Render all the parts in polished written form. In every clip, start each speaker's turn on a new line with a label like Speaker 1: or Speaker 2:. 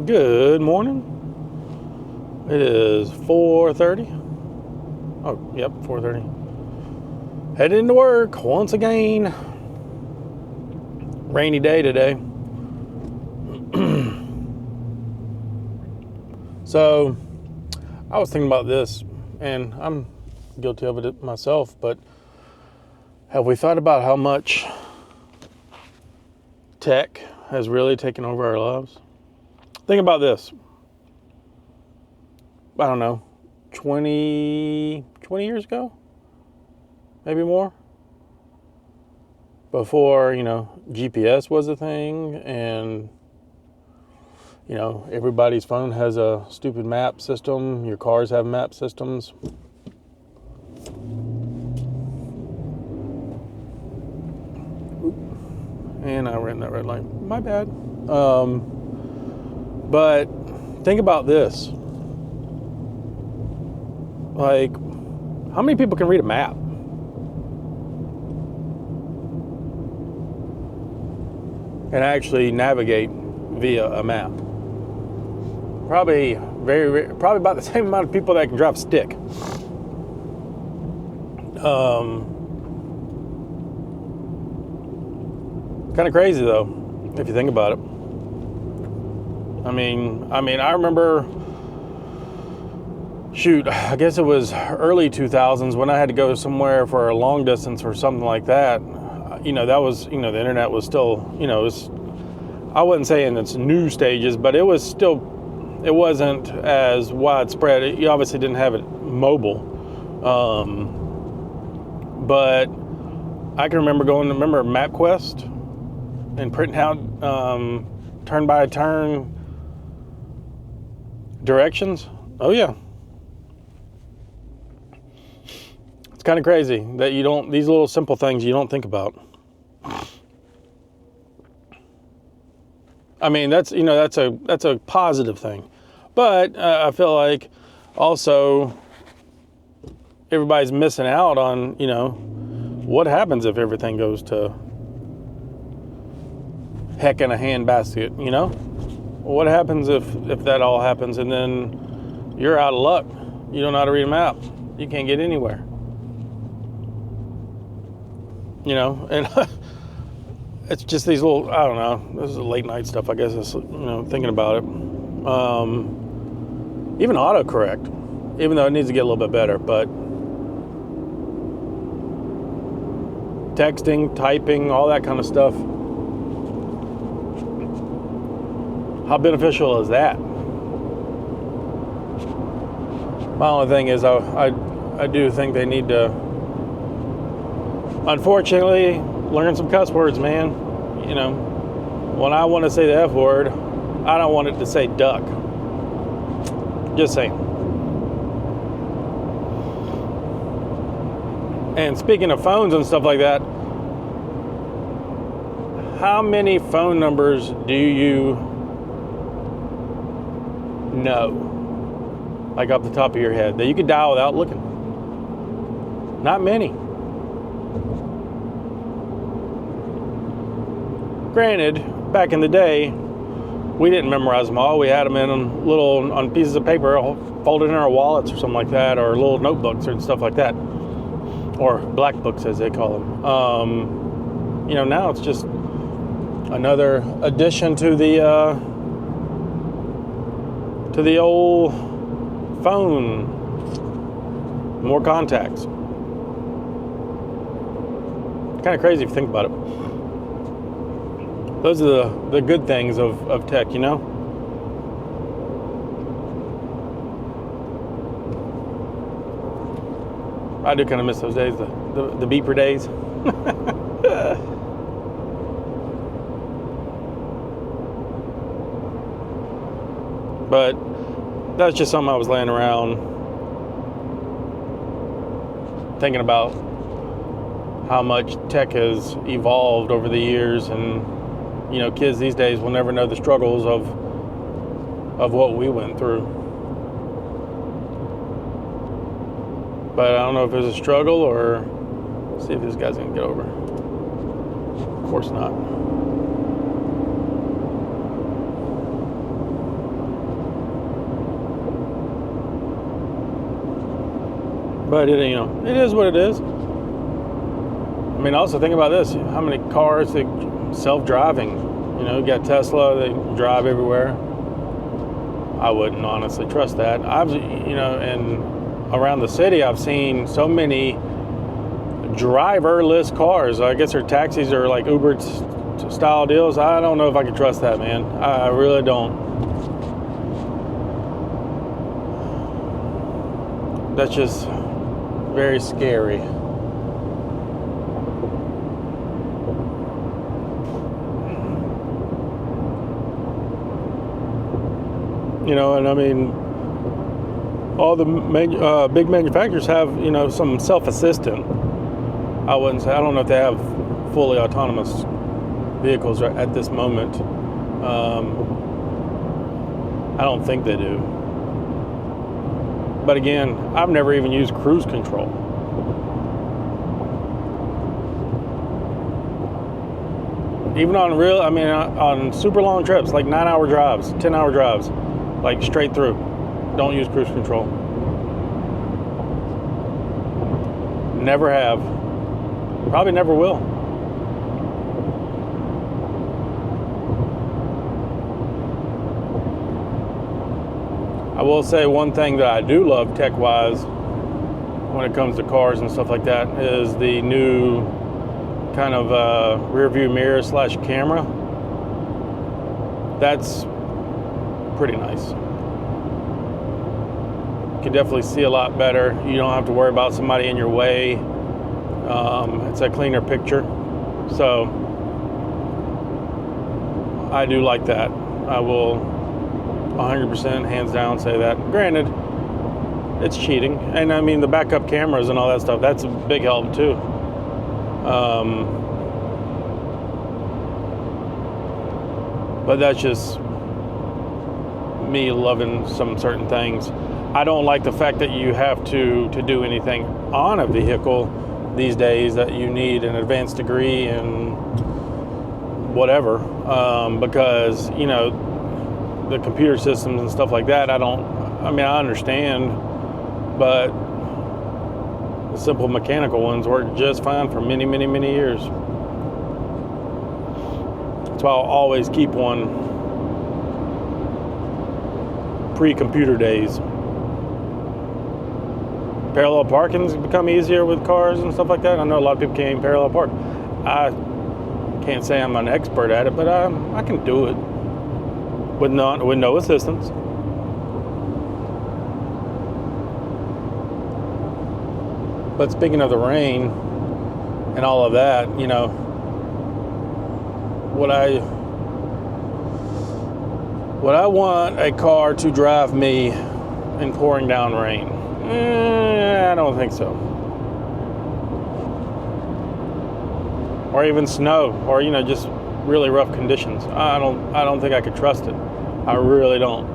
Speaker 1: Good morning. It is 4:30. Oh, yep, 4:30. Headed into work once again. Rainy day today. So, I was thinking about this, and I'm guilty of it myself, but have we thought about how much tech has really taken over our lives? Think about this. I don't know, 20 years ago? Maybe more? Before, GPS was a thing, and, everybody's phone has a stupid map system. Your cars have map systems. And I ran that red light. My bad. But think about this. Like, how many people can read a map? And actually navigate via a map? Probably about the same amount of people that can drive a stick. Kind of crazy though, if you think about it. I mean, I remember, I guess it was early 2000s when I had to go somewhere for a long distance or something like that. That was, the internet was still, I wouldn't say in its new stages, but it wasn't as widespread. You obviously didn't have it mobile. But I can remember remember MapQuest and printing out turn by turn directions. Oh yeah. It's kind of crazy that these little simple things you don't think about. I mean, that's a positive thing. But I feel like also everybody's missing out on, what happens if everything goes to heck in a handbasket, What happens if that all happens and then you're out of luck? You don't know how to read a map. You can't get anywhere. And it's just these little, I don't know, this is late night stuff, I guess, thinking about it. Even autocorrect, even though it needs to get a little bit better, but texting, typing, all that kind of stuff. How beneficial is that? My only thing is I do think they need to, unfortunately, learn some cuss words, man. When I want to say the F word, I don't want it to say duck. Just saying. And speaking of phones and stuff like that, how many phone numbers do you know, like off the top of your head, that you could dial without looking? Not many. Granted, back in the day, we didn't memorize them all. We had them on pieces of paper, folded in our wallets or something like that, or little notebooks and stuff like that, or black books as they call them. Now it's just another addition to the old phone. More contacts. Kind of crazy if you think about it. Those are the good things of tech, I do kind of miss those days, the beeper days. But that's just something I was laying around thinking about, how much tech has evolved over the years, and kids these days will never know the struggles of what we went through. But I don't know if it was a struggle, or see if this guy's gonna get over. Of course not. But it is what it is. I mean, also think about this: how many cars that self-driving? You got Tesla, they drive everywhere. I wouldn't honestly trust that. And around the city, I've seen so many driverless cars. I guess they're taxis or like Uber style deals. I don't know if I can trust that, man. I really don't. That's just very scary. And I mean, all the big manufacturers have, some self-assistant. I don't know if they have fully autonomous vehicles at this moment. I don't think they do. But again, I've never even used cruise control. Even on super long trips, like 9-hour drives, 10-hour drives, like straight through. Don't use cruise control. Never have. Probably never will. I will say one thing that I do love tech-wise when it comes to cars and stuff like that is the new kind of rear view mirror / camera. That's pretty nice. You can definitely see a lot better. You don't have to worry about somebody in your way. It's a cleaner picture. So I do like that. I will 100% hands down say that. Granted, it's cheating. And I mean, the backup cameras and all that stuff, that's a big help too. But that's just me loving some certain things. I don't like the fact that you have to do anything on a vehicle these days, that you need an advanced degree in whatever, because the computer systems and stuff like that, I understand, but the simple mechanical ones work just fine for many, many, many years. That's why I'll always keep one pre-computer days. Parallel parking's become easier with cars and stuff like that. I know a lot of people can't even parallel park. I can't say I'm an expert at it, but I can do it with no assistance. But speaking of the rain and all of that, would I want a car to drive me in pouring down rain? I don't think so. Or even snow, or just really rough conditions. I don't think I could trust it. I really don't.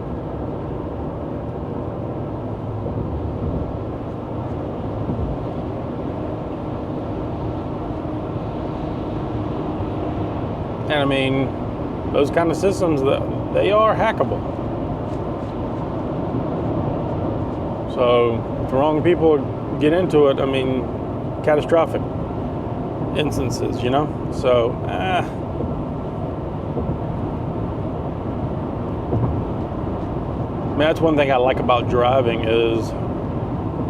Speaker 1: And I mean, those kind of systems, they are hackable. So if the wrong people get into it, I mean, catastrophic instances, So, that's one thing I like about driving is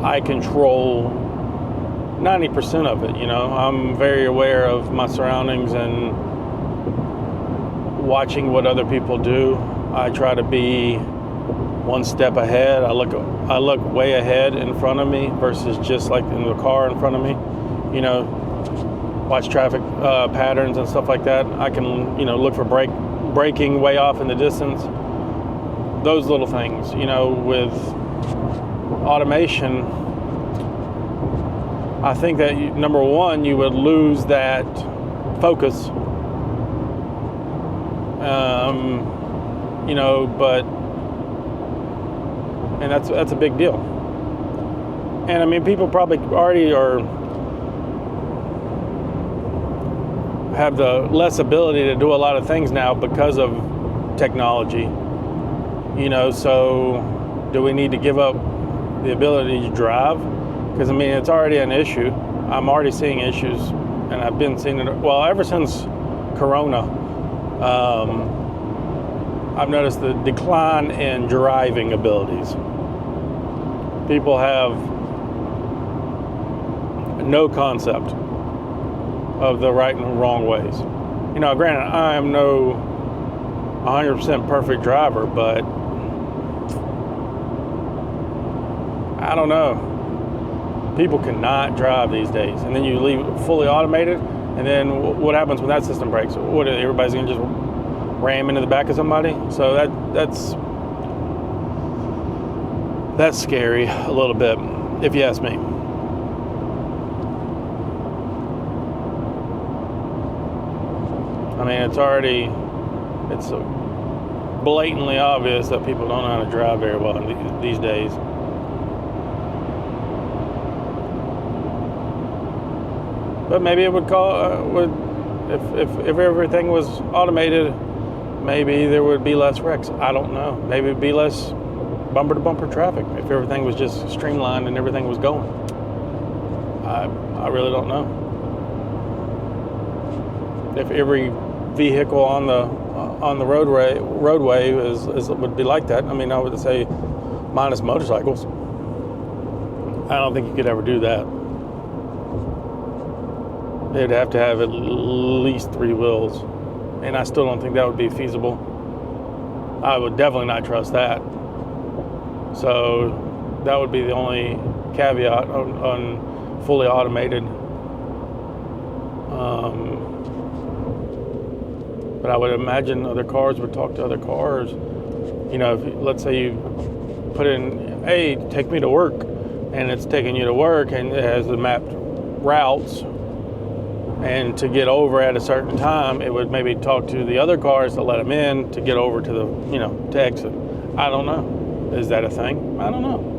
Speaker 1: I control 90% of it, I'm very aware of my surroundings and watching what other people do. I try to be one step ahead. I look way ahead in front of me versus just like in the car in front of me. Watch traffic patterns and stuff like that. I can look for braking way off in the distance. Those little things. With automation, I think that number one, you would lose that focus. And that's a big deal. And I mean, people probably already have the less ability to do a lot of things now because of technology. So do we need to give up the ability to drive Because, I mean, it's already an issue. I'm already seeing issues, and I've been seeing it, well, ever since Corona. I've noticed the decline in driving abilities. People have no concept of the right and wrong ways. You know, granted, I am no 100% perfect driver, but I don't know. People cannot drive these days. And then you leave it fully automated, and then what happens when that system breaks? What, everybody's going to just ram into the back of somebody? So that's scary a little bit, if you ask me. I mean, it's blatantly obvious that people don't know how to drive very well these days. But maybe it would if everything was automated, maybe there would be less wrecks. I don't know. Maybe it'd be less bumper to bumper traffic if everything was just streamlined and everything was going. I really don't know. If every vehicle on the roadway would be like that. I mean, I would say minus motorcycles. I don't think you could ever do that. They'd have to have at least 3 wheels, and I still don't think that would be feasible. I would definitely not trust that. So that would be the only caveat on fully automated. But I would imagine other cars would talk to other cars. You know, if, let's say you put in, hey, take me to work, and it's taking you to work, and it has the mapped routes. And to get over at a certain time, it would maybe talk to the other cars to let them in to get over to the, to exit. I don't know. Is that a thing? I don't know.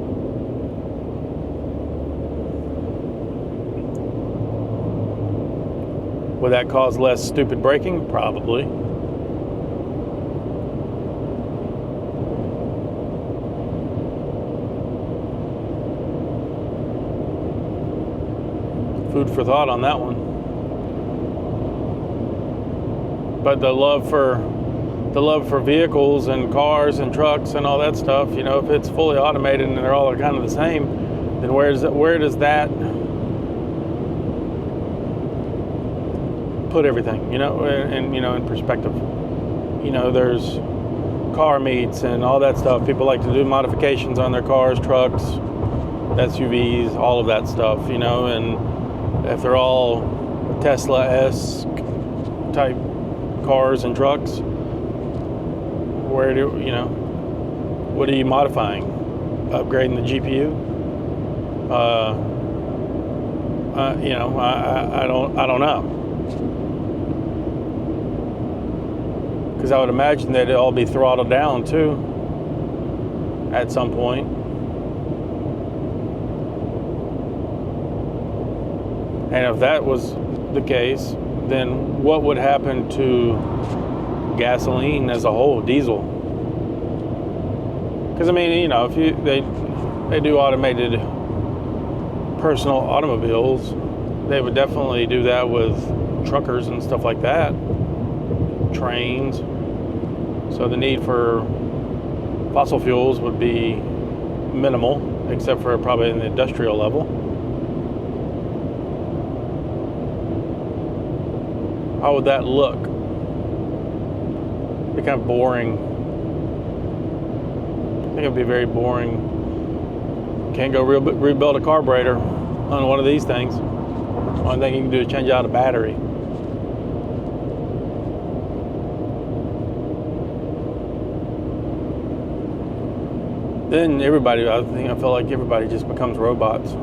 Speaker 1: Would that cause less stupid braking? Probably. Food for thought on that one. But the love for vehicles and cars and trucks and all that stuff, if it's fully automated and they're all kind of the same, then where does that put everything, and in perspective? There's car meets and all that stuff. People like to do modifications on their cars, trucks, SUVs, all of that stuff, and if they're all Tesla-esque type cars and trucks, what are you modifying? Upgrading the GPU? I don't know. Because I would imagine that it'll all be throttled down too at some point. And if that was the case, then what would happen to gasoline as a whole, diesel? Because I mean, if they do automated personal automobiles, they would definitely do that with truckers and stuff like that, trains. So the need for fossil fuels would be minimal, except for probably in the industrial level. How would that look? It'd be kind of boring. I think it'd be very boring. Can't go rebuild a carburetor on one of these things. Only thing you can do is change out a battery. Then I feel like everybody just becomes robots.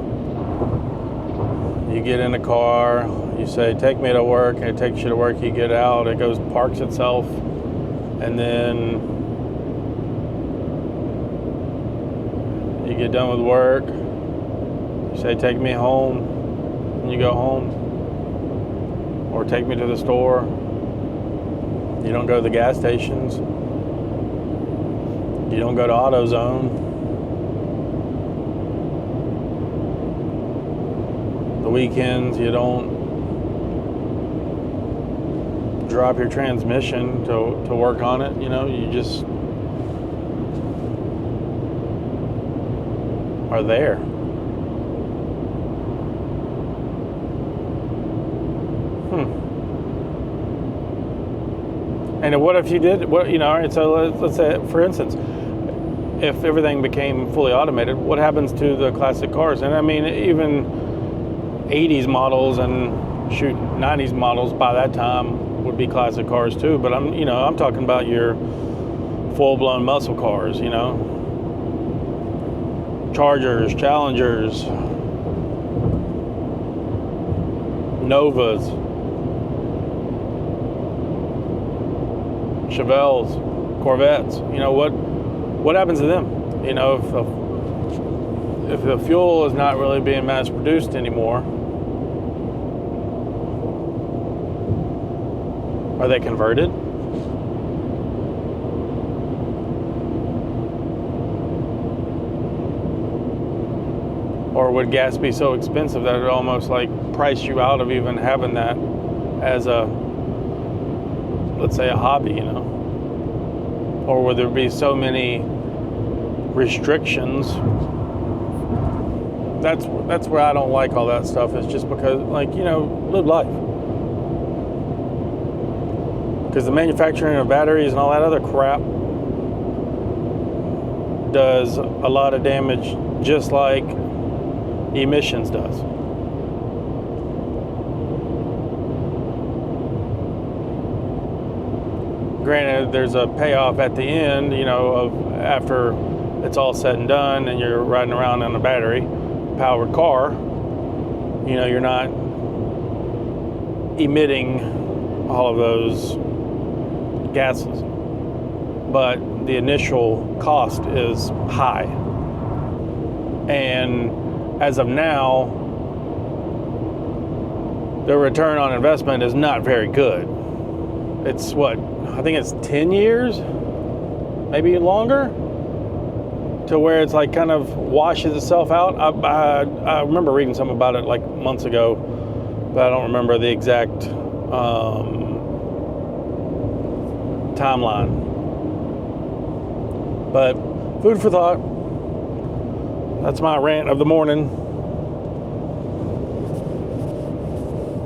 Speaker 1: You get in a car, you say, take me to work, and it takes you to work, you get out, it goes, parks itself, and then you get done with work, you say, take me home, and you go home, or take me to the store. You don't go to the gas stations. You don't go to AutoZone. the weekends. You don't drop your transmission to work on it. You know, you just are there. And what if you did? What, you know? All right. So let's say, for instance, if everything became fully automated, what happens to the classic cars? And I mean, even 80s models and 90s models by that time would be classic cars too. But I'm talking about your full-blown muscle cars. You know, Chargers, Challengers, Novas, Chevelles, Corvettes. You know, what happens to them? You know, if the fuel is not really being mass produced anymore, are they converted? Or would gas be so expensive that it almost like price you out of even having that as let's say a hobby, you know? Or would there be so many restrictions? That's where I don't like all that stuff. It's just because, like, you know, live life. Because the manufacturing of batteries and all that other crap does a lot of damage, just like emissions does. Granted, there's a payoff at the end, you know, of after it's all said and done and you're riding around in a battery powered car, you know, you're not emitting all of those gases. But the initial cost is high. And as of now, the return on investment is not very good. It's I think it's 10 years, maybe longer, to where it's like kind of washes itself out. I remember reading something about it like months ago, but I don't remember the exact timeline. But food for thought. That's my rant of the morning.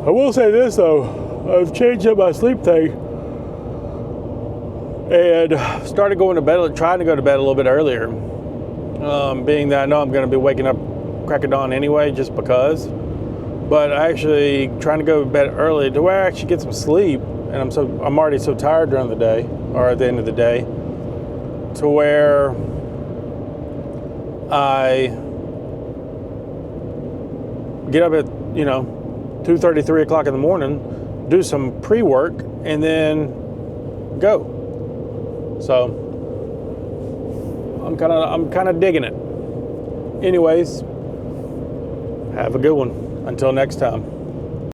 Speaker 1: I will say this though, I've changed up my sleep thing and started trying to go to bed a little bit earlier. Being that I know I'm going to be waking up crack of dawn anyway, just because. But actually trying to go to bed early to where I actually get some sleep, and I'm already so tired during the day, or at the end of the day, to where I get up at 2:30, 3 o'clock in the morning, do some pre-work, and then go. So I'm kind of digging it. Anyways, have a good one. Until next time.